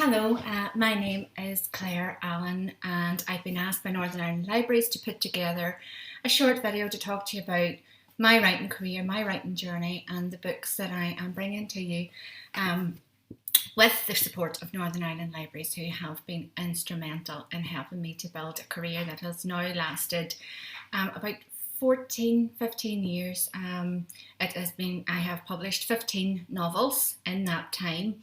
Hello, my name is Claire Allan, and I've been asked by Northern Ireland Libraries to put together a short video to talk to you about my writing career, my writing journey, and the books that I am bringing to you with the support of Northern Ireland Libraries, who have been instrumental in helping me to build a career that has now lasted about 15 years. I have published 15 novels in that time.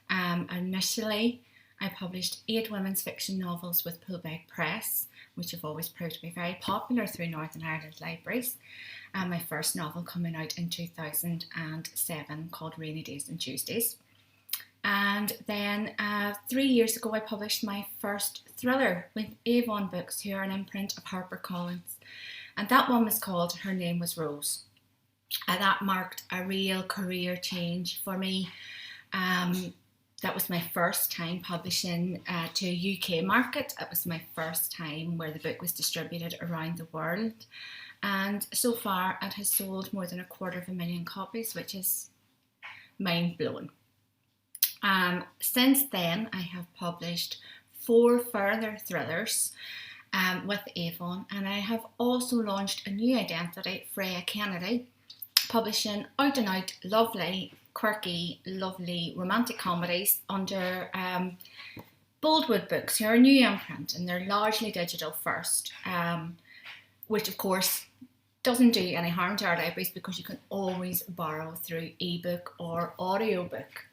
Initially, I published 8 women's fiction novels with Pullback Press, which have always proved to be very popular through Northern Ireland Libraries. My first novel coming out in 2007 called Rainy Days and Tuesdays. And then 3 years ago, I published my first thriller with Avon Books, who are an imprint of HarperCollins. And that one was called Her Name Was Rose. And that marked a real career change for me. That was my first time publishing to a UK market. It was my first time where the book was distributed around the world. And so far it has sold more than 250,000 copies, which is mind-blowing. Since then, I have published 4 further thrillers with Avon, and I have also launched a new identity, Freya Kennedy, publishing out-and-out lovely, quirky, lovely romantic comedies under Boldwood Books, who are a new imprint, and they're largely digital first, which of course doesn't do any harm to our libraries because you can always borrow through ebook or audiobook.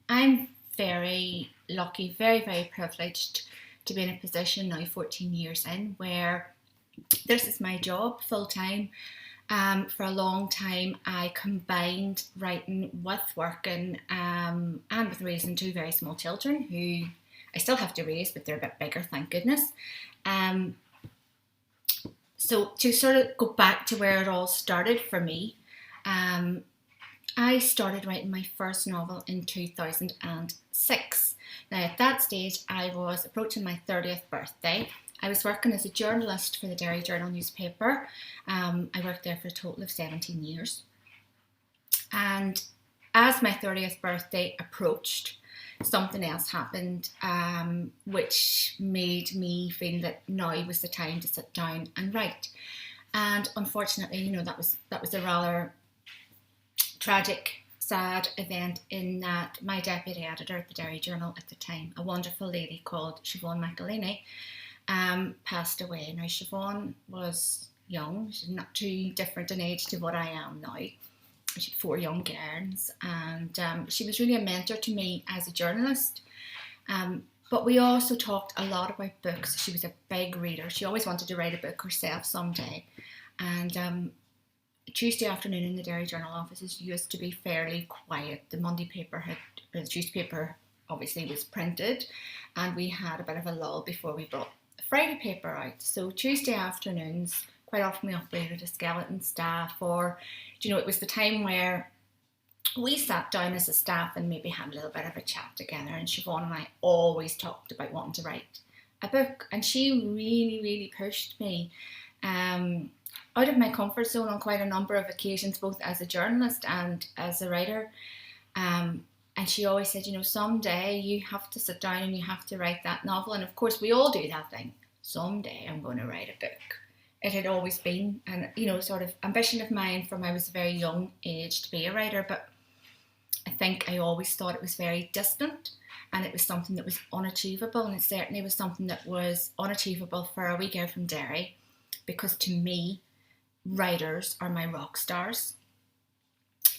I'm very lucky, very privileged to be in a position now 14 years in where this is my job full-time. For a long time, I combined writing with working and with raising 2 very small children who I still have to raise, but they're a bit bigger, thank goodness. So to sort of go back to where it all started for me, I started writing my first novel in 2006. Now at that stage, I was approaching my 30th birthday. I was working as a journalist for the Derry Journal newspaper. I worked there for a total of 17 years. And as my 30th birthday approached, something else happened, which made me feel that now was the time to sit down and write. And unfortunately, that was a rather tragic, sad event in that my deputy editor at the Derry Journal at the time, a wonderful lady called Siobhan McElhaney, passed away. Now Siobhan was young, she's not too different in age to what I am now. She had 4 young girls, and she was really a mentor to me as a journalist. But we also talked a lot about books. She was a big reader. She always wanted to write a book herself someday. And Tuesday afternoon in the Derry Journal offices used to be fairly quiet. The newspaper obviously was printed, and we had a bit of a lull before we brought the Friday paper out. So Tuesday afternoons, quite often we operated a skeleton staff, or it was the time where we sat down as a staff and maybe had a little bit of a chat together. And Siobhan and I always talked about wanting to write a book, and she really pushed me out of my comfort zone on quite a number of occasions, both as a journalist and as a writer. And she always said, someday you have to sit down and you have to write that novel. And of course, we all do that thing. Someday I'm going to write a book. It had always been, and sort of ambition of mine from I was a very young age to be a writer. But I think I always thought it was very distant, and it was something that was unachievable. And it certainly was something that was unachievable for a wee girl from Derry, because to me, writers are my rock stars.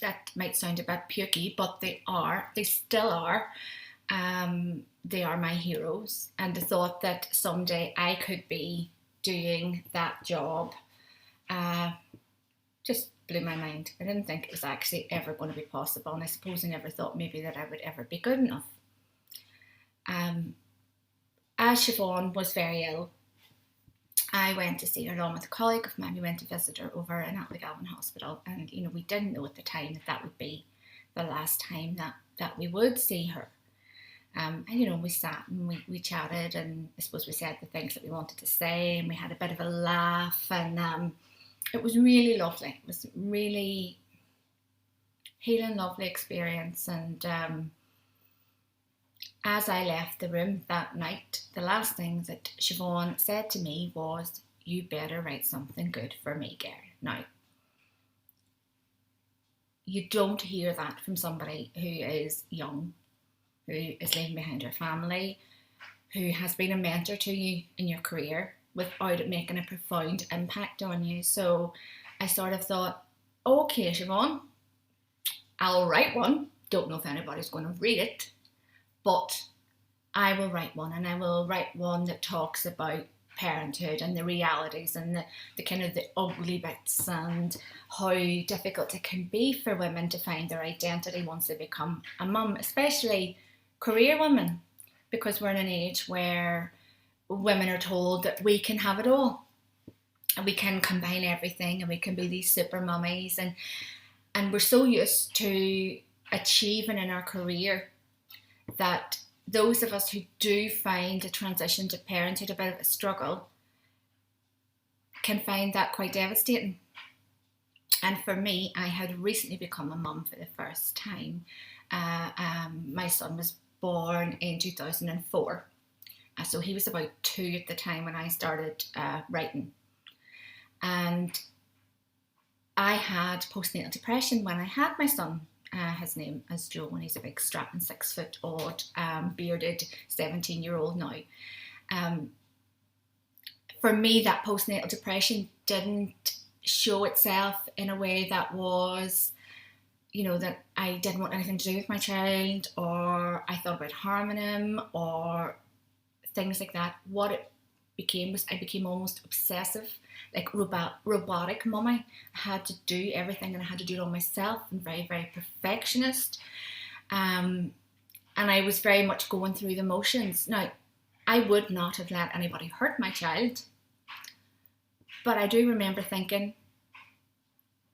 That might sound a bit pukey, but they still are. They are my heroes. And the thought that someday I could be doing that job just blew my mind. I didn't think it was actually ever going to be possible. And I suppose I never thought maybe that I would ever be good enough. As Siobhan was very ill, I went to see her along with a colleague of mine. We went to visit her over in Allan Hospital, and we didn't know at the time that would be the last time that we would see her. And we sat and we chatted, and I suppose we said the things that we wanted to say, and we had a bit of a laugh, and it was really lovely. It was really healing, lovely experience, and as I left the room that night, the last thing that Siobhan said to me was, "You better write something good for me, Gary." Now, you don't hear that from somebody who is young, who is leaving behind her family, who has been a mentor to you in your career without it making a profound impact on you. So I sort of thought, okay, Siobhan, I'll write one. Don't know if anybody's going to read it, but I will write one, and I will write one that talks about parenthood and the realities and the kind of the ugly bits and how difficult it can be for women to find their identity once they become a mum, especially career women, because we're in an age where women are told that we can have it all and we can combine everything and we can be these super mummies, and we're so used to achieving in our career that those of us who do find a transition to parenthood a bit of a struggle can find that quite devastating. And for me, I had recently become a mum for the first time. My son was born in 2004. So he was about 2 at the time when I started writing. And I had postnatal depression when I had my son. His name is Joe, and he's a big strapping 6 foot odd, bearded 17-year-old now. For me, that postnatal depression didn't show itself in a way that was, that I didn't want anything to do with my child, or I thought about harming him, or things like that. What it became was I became almost obsessive, like robotic mummy. I had to do everything, and I had to do it all myself, and very, very perfectionist. And I was very much going through the motions. Now, I would not have let anybody hurt my child, but I do remember thinking,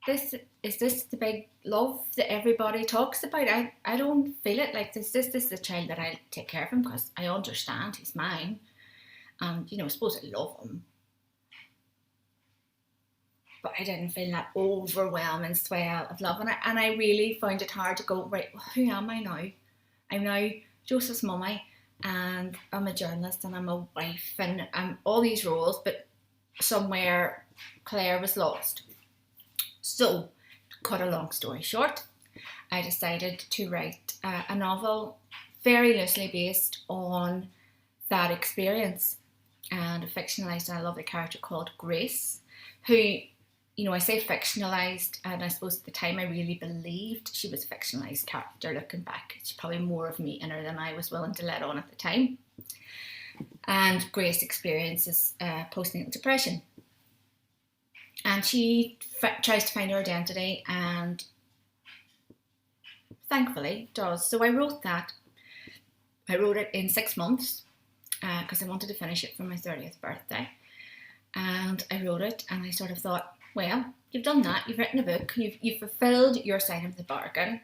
is this the big love that everybody talks about? I don't feel it like this. This is the child that I take care of him because I understand he's mine. And, I suppose I love him. But I didn't feel that overwhelming swell of love. And I really found it hard to go, right, well, who am I now? I'm now Joseph's mummy, and I'm a journalist, and I'm a wife, and I'm all these roles, but somewhere Claire was lost. So, cut a long story short, I decided to write a novel very loosely based on that experience, and fictionalised a lovely character called Grace, who, I say fictionalised, and I suppose at the time I really believed she was a fictionalised character. Looking back, she's probably more of me in her than I was willing to let on at the time. And Grace experiences postnatal depression, and she tries to find her identity, and thankfully does. So I wrote that. I wrote it in 6 months because I wanted to finish it for my 30th birthday. And I wrote it, and I sort of thought, well, you've done that, you've written a book, you've fulfilled your side of the bargain.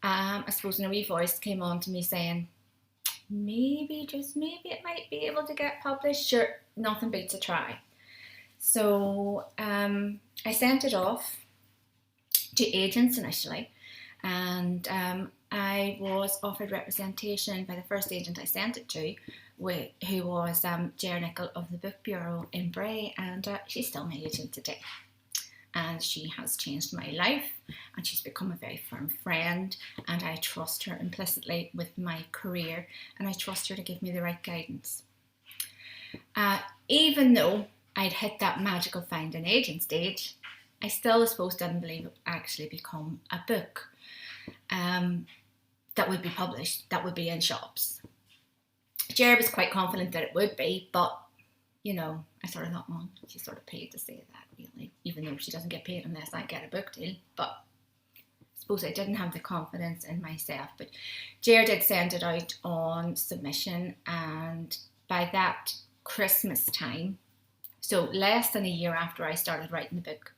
I suppose a wee voice came on to me saying, maybe, just maybe, it might be able to get published. Sure, nothing beats a try. So I sent it off to agents initially, and I was offered representation by the first agent I sent it to, who was Ger Nicol of the Book Bureau in Bray, and she's still my agent today. And she has changed my life, and she's become a very firm friend, and I trust her implicitly with my career, and I trust her to give me the right guidance. Even though I'd hit that magical find an agent stage, I still, I suppose, didn't believe it would actually become a book that would be published, that would be in shops. Ger was quite confident that it would be, but, I sort of thought, well, she's sort of paid to say that, really, even though she doesn't get paid unless I get a book deal. But I suppose I didn't have the confidence in myself. But Ger did send it out on submission, and by that Christmas time, so less than a year after I started writing the book,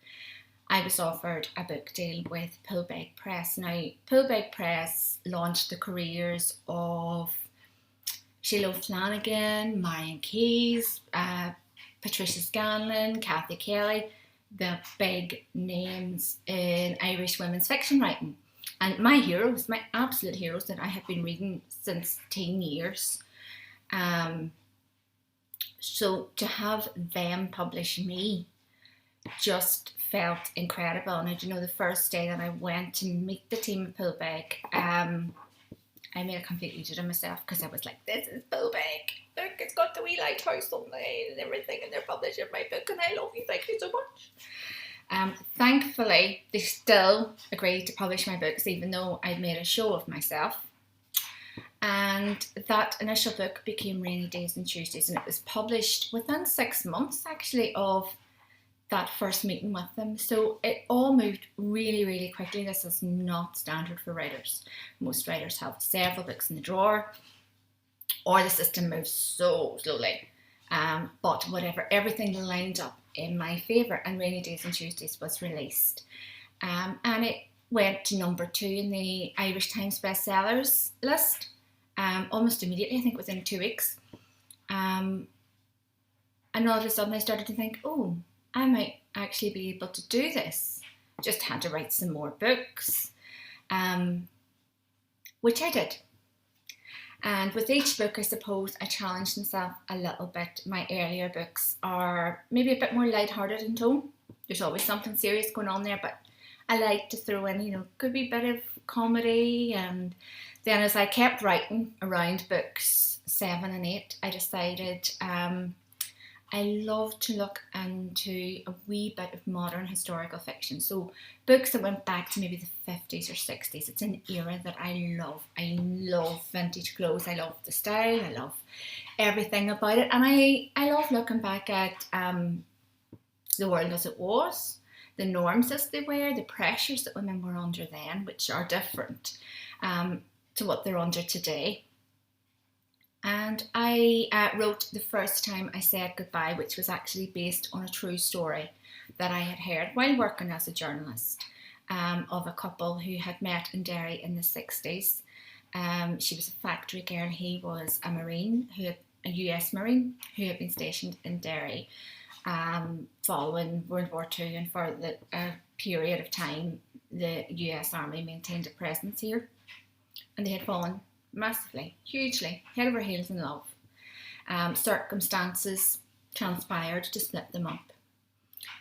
I was offered a book deal with Pullbeg Press. Now, Pullbeg Press launched the careers of Sheila Flanagan, Marion Keyes, Patricia Scanlon, Kathy Kelly, the big names in Irish women's fiction writing. And my heroes, my absolute heroes that I have been reading since teen years. Um, so to have them publish me just felt incredible. And you know, the first day that I went to meet the team at Pullbeg, I made a complete idiot of myself because I was like, this is Pullbeg. Look, it's got the wee lighthouse on it and everything, and they're publishing my book, and I love you, thank you so much. Thankfully, they still agreed to publish my books, even though I'd made a show of myself. And that initial book became Rainy Days and Tuesdays, and it was published within 6 months, actually, of that first meeting with them. So it all moved really, really quickly. This is not standard for writers. Most writers have several books in the drawer, or the system moves so slowly. But whatever, everything lined up in my favour, and Rainy Days and Tuesdays was released. And it went to number 2 in the Irish Times bestsellers list almost immediately, I think within 2 weeks. And all of a sudden I started to think, oh, I might actually be able to do this. Just had to write some more books, which I did. And with each book, I suppose I challenged myself a little bit. My earlier books are maybe a bit more lighthearted in tone. There's always something serious going on there, but I like to throw in, you know, could be a bit of comedy. And then as I kept writing around books 7 and 8, I decided I love to look into a wee bit of modern historical fiction. So books that went back to maybe the 50s or 60s. It's an era that I love. I love vintage clothes. I love the style. I love everything about it. And I love looking back at the world as it was, the norms as they were, the pressures that women were under then, which are different to what they're under today. And I wrote The First Time I Said Goodbye, which was actually based on a true story that I had heard while working as a journalist of a couple who had met in Derry in the 60s. She was a factory girl. He was a Marine, a US Marine, who had been stationed in Derry following World War II, and for a period of time the US Army maintained a presence here, and they had fallen massively, hugely, head over heels in love. Circumstances transpired to split them up,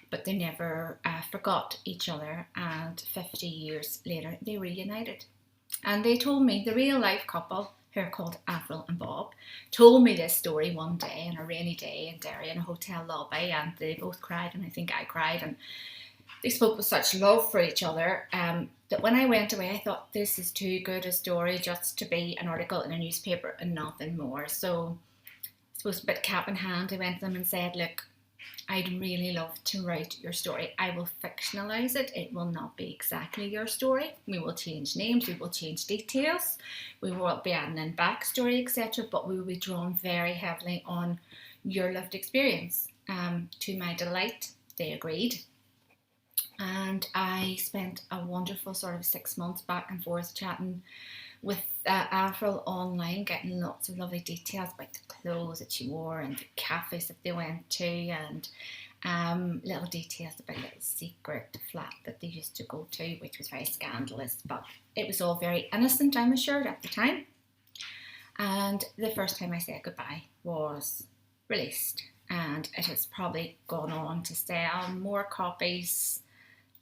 but they never forgot each other, and 50 years later they reunited. And they told me, the real life couple, who are called Avril and Bob, told me this story one day on a rainy day in Derry in a hotel lobby, and they both cried, and I think I cried, and they spoke with such love for each other that when I went away, I thought, this is too good a story just to be an article in a newspaper and nothing more. So I suppose a bit cap in hand, I went to them and said, look, I'd really love to write your story. I will fictionalise it. It will not be exactly your story. We will change names, we will change details, we will be adding in backstory, etc. But we will be drawn very heavily on your lived experience. To my delight, they agreed. And I spent a wonderful sort of 6 months back and forth chatting with Avril online, getting lots of lovely details about the clothes that she wore and the cafes that they went to, and little details about a little secret flat that they used to go to, which was very scandalous, but it was all very innocent, I'm assured, at the time. And The First Time I Said Goodbye was released, and it has probably gone on to sell more copies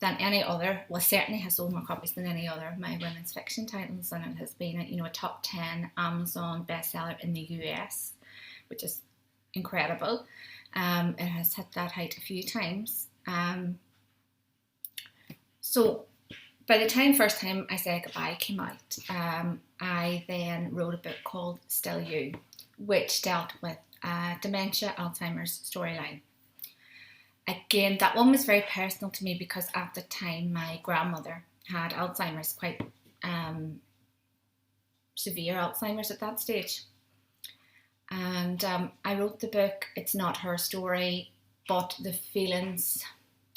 than any other, well, certainly has sold more copies than any other of my women's fiction titles, and it has been a top 10 Amazon bestseller in the US, which is incredible. It has hit that height a few times. So by the time First Time I Said Goodbye came out, I then wrote a book called Still You, which dealt with dementia, Alzheimer's storyline. Again, that one was very personal to me because at the time my grandmother had Alzheimer's, quite severe Alzheimer's at that stage. And I wrote the book. It's not her story, but the feelings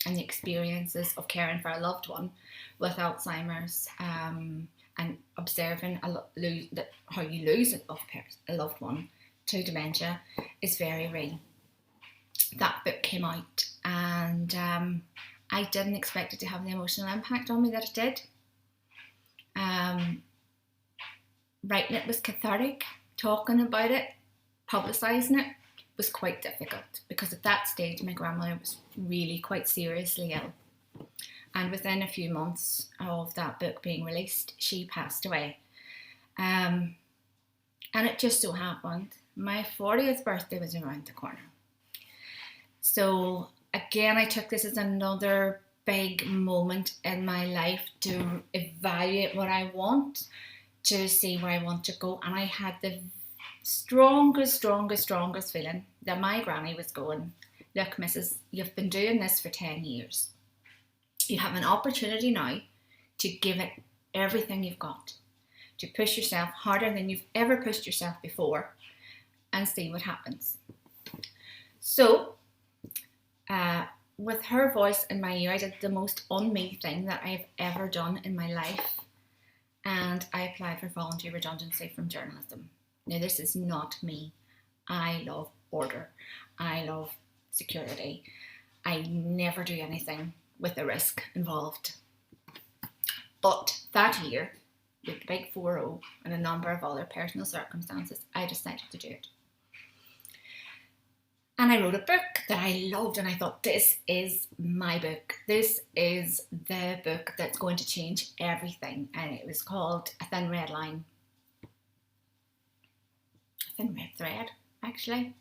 and the experiences of caring for a loved one with Alzheimer's and observing how you lose a loved one to dementia is very real. That book came out, and I didn't expect it to have the emotional impact on me that it did. Writing it was cathartic. Talking about it, publicising it, was quite difficult because at that stage my grandmother was really quite seriously ill. And within a few months of that book being released, she passed away. And it just so happened my 40th birthday was around the corner. So again, I took this as another big moment in my life to evaluate what I want, to see where I want to go. And I had the strongest feeling that my granny was going, look, Mrs., you've been doing this for 10 years. You have an opportunity now to give it everything you've got, to push yourself harder than you've ever pushed yourself before and see what happens. So, with her voice in my ear, I did the most on-me thing that I've ever done in my life, and I applied for voluntary redundancy from journalism. Now, this is not me. I love order. I love security. I never do anything with the risk involved. But that year, with the big 4-0 and a number of other personal circumstances, I decided to do it. And I wrote a book that I loved, and I thought, this is my book. This is the book that's going to change everything. And it was called A Thin Red Line. A Thin Red Thread, actually. A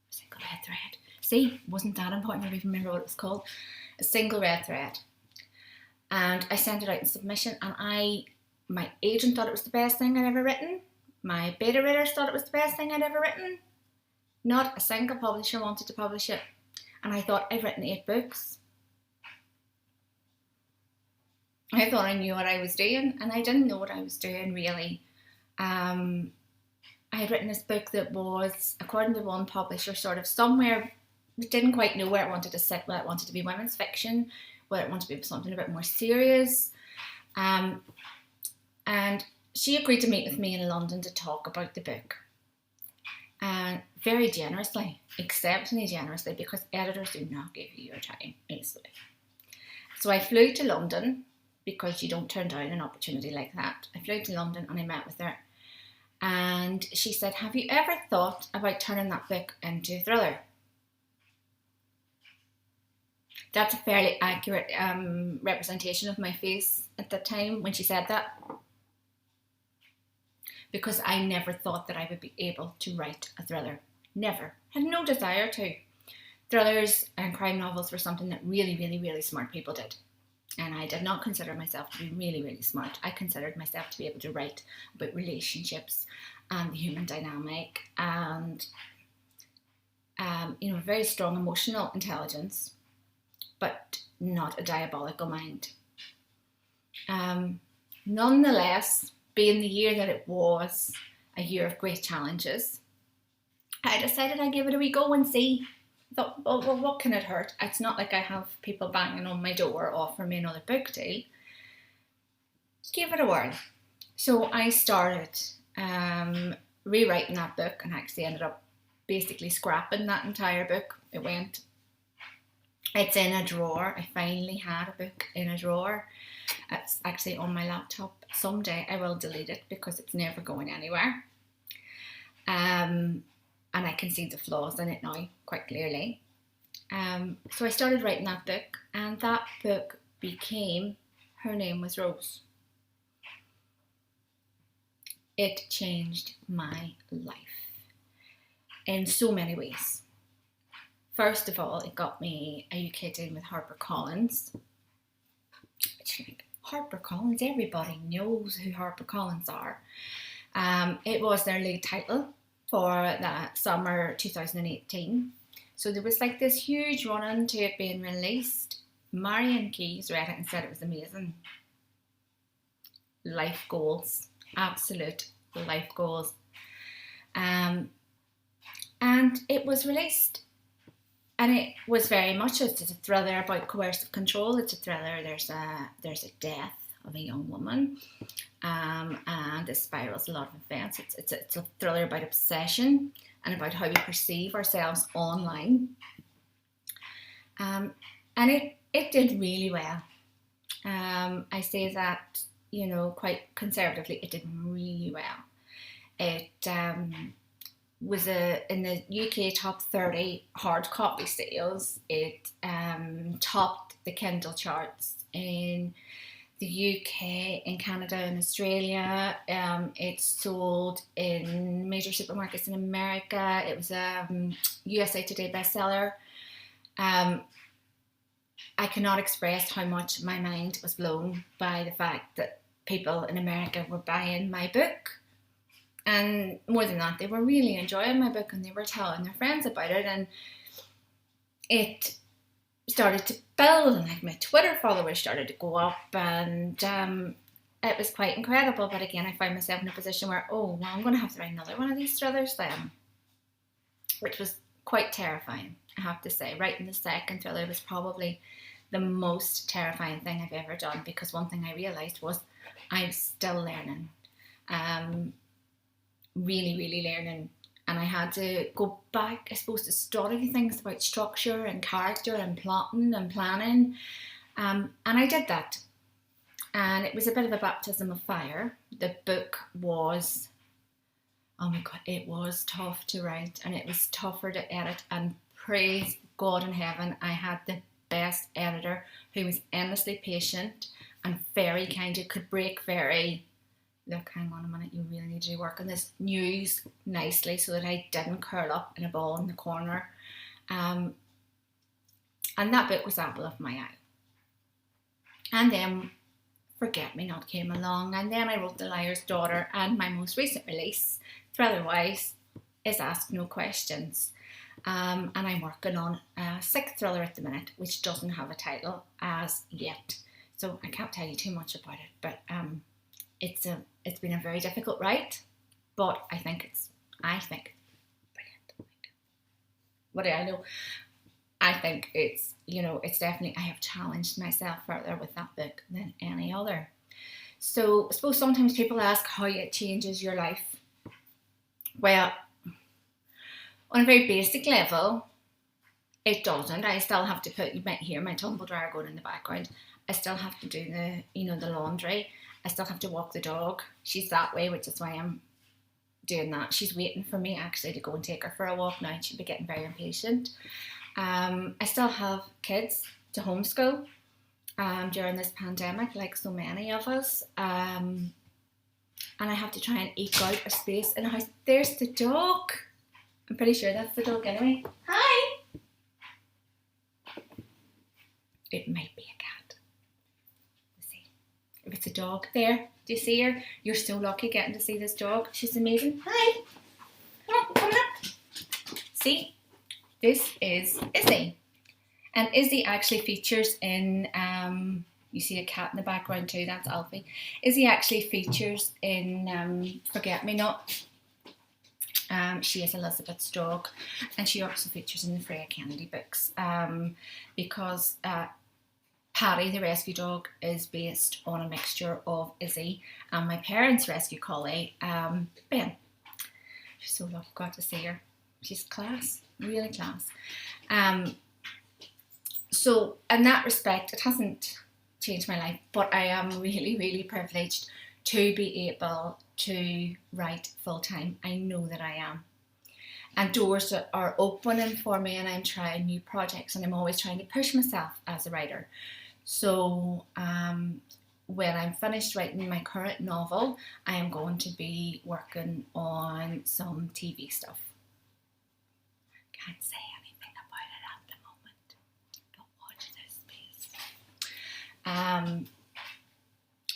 Single Red Thread. See, wasn't that important? I don't even remember what it was called. A Single Red Thread. And I sent it out in submission, and my agent thought it was the best thing I'd ever written. My beta readers thought it was the best thing I'd ever written. Not a single publisher wanted to publish it. And I thought, I've written 8 books. I thought I knew what I was doing, and I didn't know what I was doing, really. I had written this book that was, according to one publisher, sort of somewhere, didn't quite know where it wanted to sit, whether it wanted to be women's fiction, whether it wanted to be something a bit more serious. And she agreed to meet with me in London to talk about the book. And very generously, exceptionally generously, because editors do not give you your time easily. So I flew to London, because you don't turn down an opportunity like that. I flew to London and I met with her. And she said, have you ever thought about turning that book into a thriller? That's a fairly accurate representation of my face at the time when she said that. Because I never thought that I would be able to write a thriller. Never. Had no desire to. Thrillers and crime novels were something that really smart people did. And I did not consider myself to be really smart. I considered myself to be able to write about relationships and the human dynamic and, very strong emotional intelligence, but not a diabolical mind. Nonetheless, being the year that it was, a year of great challenges, I decided I'd give it a wee go and see. I thought, well, what can it hurt? It's not like I have people banging on my door offering me another book deal. Give it a whirl. So I started rewriting that book, and actually ended up basically scrapping that entire book. It's in a drawer. I finally had a book in a drawer. It's actually on my laptop. Someday I will delete it because it's never going anywhere. And I can see the flaws in it now quite clearly. So I started writing that book, and that book became Her Name Was Rose. It changed my life in so many ways. First of all, it got me a UK deal with HarperCollins. HarperCollins, everybody knows who HarperCollins are. It was their lead title for that summer 2018. So there was like this huge run-in to it being released. Marion Keyes read it and said it was amazing. Life goals, absolute life goals. And it was released. And it was very much, it's a thriller about coercive control. It's a thriller, there's a death of a young woman, and it spirals a lot of events. It's a thriller about obsession and about how we perceive ourselves online. And it did really well. I say that quite conservatively, it did really well. It was in the UK top 30 hard copy sales. It topped the Kindle charts in the UK, in Canada, and Australia. It sold in major supermarkets in America. It was a USA Today bestseller. I cannot express how much my mind was blown by the fact that people in America were buying my book. And more than that, they were really enjoying my book and they were telling their friends about it. And it started to build, and like my Twitter followers started to go up, and it was quite incredible. But again, I found myself in a position where, I'm going to have to write another one of these thrillers then, which was quite terrifying, I have to say. Writing the second thriller was probably the most terrifying thing I've ever done, because one thing I realised was I'm still learning. Really, really learning. And I had to go back, I suppose, to study things about structure and character and plotting and planning. And I did that. And it was a bit of a baptism of fire. The book was, oh my God, it was tough to write and it was tougher to edit. And praise God in heaven, I had the best editor who was endlessly patient and very kind, who could break very... Look, hang on a minute, you really need to work on this news nicely so that I didn't curl up in a ball in the corner. And that book was apple of my eye. And then Forget Me Not came along, and then I wrote The Liar's Daughter, and my most recent release, thriller-wise, is Ask No Questions. And I'm working on a sixth thriller at the minute, which doesn't have a title as yet. So I can't tell you too much about it, but it's been a very difficult write, but I think it's brilliant. What do I know? I think it's definitely, I have challenged myself further with that book than any other. So I suppose sometimes people ask how it changes your life. Well, on a very basic level, it doesn't. I still have to put, you might hear my tumble dryer going in the background. I still have to do the laundry. I still have to walk the dog. She's that way, which is why I'm doing that. She's waiting for me actually to go and take her for a walk now. She'll be getting very impatient. I still have kids to homeschool during this pandemic, like so many of us. And I have to try and eke out a space in the house. There's the dog. I'm pretty sure that's the dog anyway. Hi! It might be a cat. Let's see. If it's a dog, there. Do you see her? You're so lucky getting to see this dog. She's amazing. Hi! Come on. See? This is Izzy. And Izzy actually features in, you see a cat in the background too, that's Alfie. Izzy actually features in Forget Me Not. She is Elizabeth's dog, and she also features in the Freya Kennedy books because Patty, the rescue dog, is based on a mixture of Izzy and my parents' rescue collie, Ben. She's so lucky, got to see her. She's class, really class. So in that respect, it hasn't changed my life, but I am really, really privileged to be able to write full time. I know that I am. And doors are opening for me, and I'm trying new projects, and I'm always trying to push myself as a writer. So when I'm finished writing my current novel, I am going to be working on some TV stuff. Can't say anything about it at the moment, but watch this space.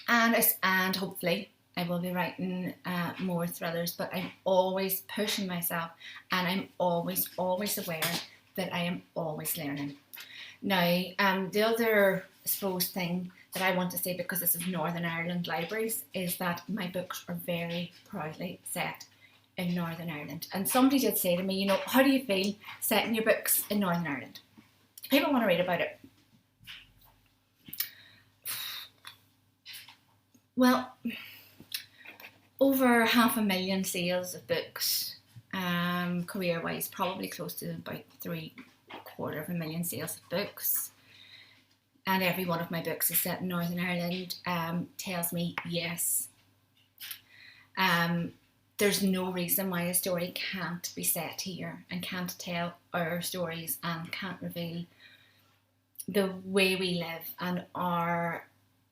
And hopefully I will be writing more thrillers, but I'm always pushing myself, and I'm always aware that I am always learning. Now, the other, I suppose, thing that I want to say, because this is Northern Ireland Libraries, is that my books are very proudly set in Northern Ireland. And somebody did say to me, how do you feel setting your books in Northern Ireland? People want to read about it. Well, over 500,000 sales of books, career-wise, probably close to about 750,000 sales of books. and every one of my books is set in Northern Ireland, tells me yes. There's no reason why a story can't be set here and can't tell our stories and can't reveal the way we live and our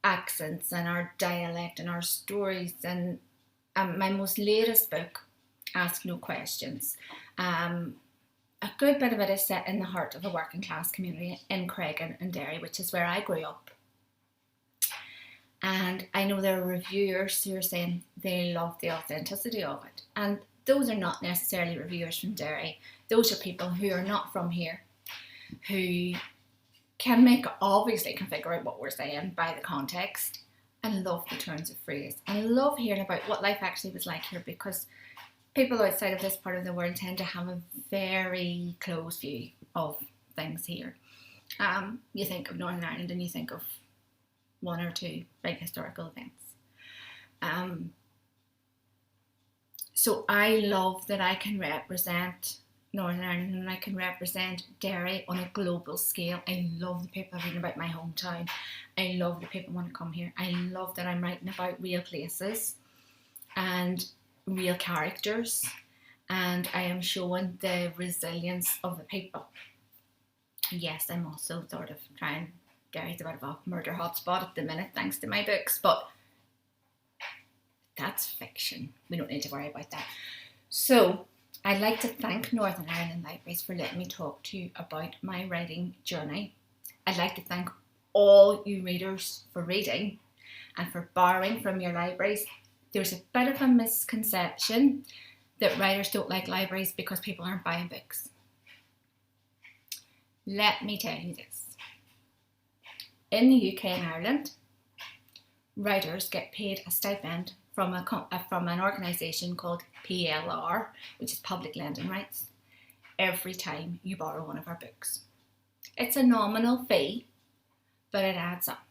accents and our dialect and our stories. And my most latest book, Ask No Questions, a good bit of it is set in the heart of a working class community in Cregan and Derry, which is where I grew up. And I know there are reviewers who are saying they love the authenticity of it. And those are not necessarily reviewers from Derry. Those are people who are not from here, who obviously can figure out what we're saying by the context, and love the turns of phrase. And I love hearing about what life actually was like here, because people outside of this part of the world tend to have a very close view of things here. You think of Northern Ireland and you think of one or two big historical events. So I love that I can represent Northern Ireland and I can represent Derry on a global scale. I love the people reading about my hometown. I love the people who want to come here. I love that I'm writing about real places and real characters, and I am showing the resilience of the people. Yes, I'm also sort of trying. Derry's a bit of a murder hotspot at the minute, thanks to my books, but that's fiction. We don't need to worry about that. So I'd like to thank Northern Ireland Libraries for letting me talk to you about my writing journey. I'd like to thank all you readers for reading and for borrowing from your libraries. There's a bit of a misconception that writers don't like libraries because people aren't buying books. Let me tell you this. In the UK and Ireland, writers get paid a stipend from an organisation called PLR, which is Public Lending Rights, every time you borrow one of our books. It's a nominal fee, but it adds up.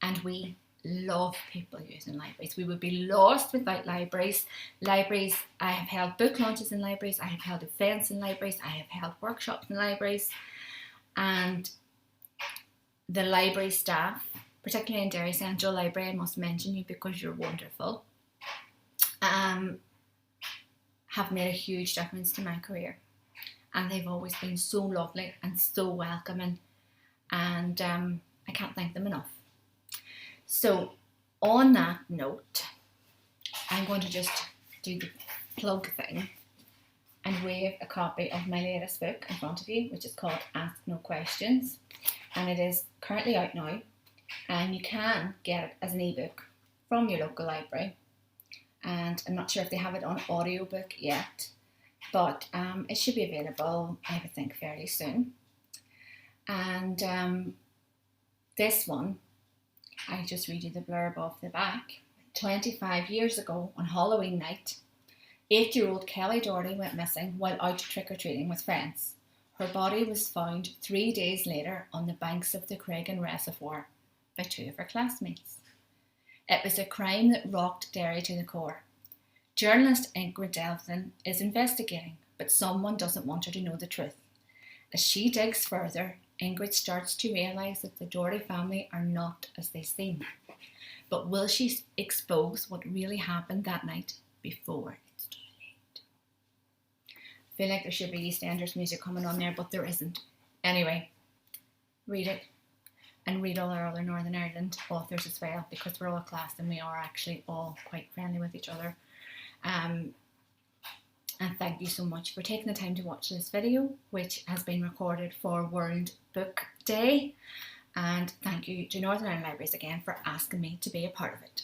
And we love people using libraries. We would be lost without libraries. Libraries, I have held book launches in libraries, I have held events in libraries, I have held workshops in libraries, and the library staff, particularly in Derry Central Library, I must mention you because you're wonderful, have made a huge difference to my career. And they've always been so lovely and so welcoming, and I can't thank them enough. So on that note, I'm going to just do the plug thing and wave a copy of my latest book in front of you, which is called Ask No Questions, and it is currently out now, and you can get it as an ebook from your local library, and I'm not sure if they have it on audiobook yet, but it should be available, I would think, fairly soon. And this one, I just read you the blurb off the back. 25 years ago on Halloween night, 8-year-old Kelly Doherty went missing while out trick-or-treating with friends. Her body was found 3 days later on the banks of the Cregan Reservoir by 2 of her classmates. It was a crime that rocked Derry to the core. Journalist Ingrid Delphin is investigating, but someone doesn't want her to know the truth. As she digs further, Ingrid starts to realise that the Doherty family are not as they seem. But will she expose what really happened that night before it's too late? I feel like there should be EastEnders music coming on there, but there isn't. Anyway, read it. And read all our other Northern Ireland authors as well, because we're all a class and we are actually all quite friendly with each other. And thank you so much for taking the time to watch this video, which has been recorded for World Book Day. And thank you to Northern Ireland Libraries again for asking me to be a part of it.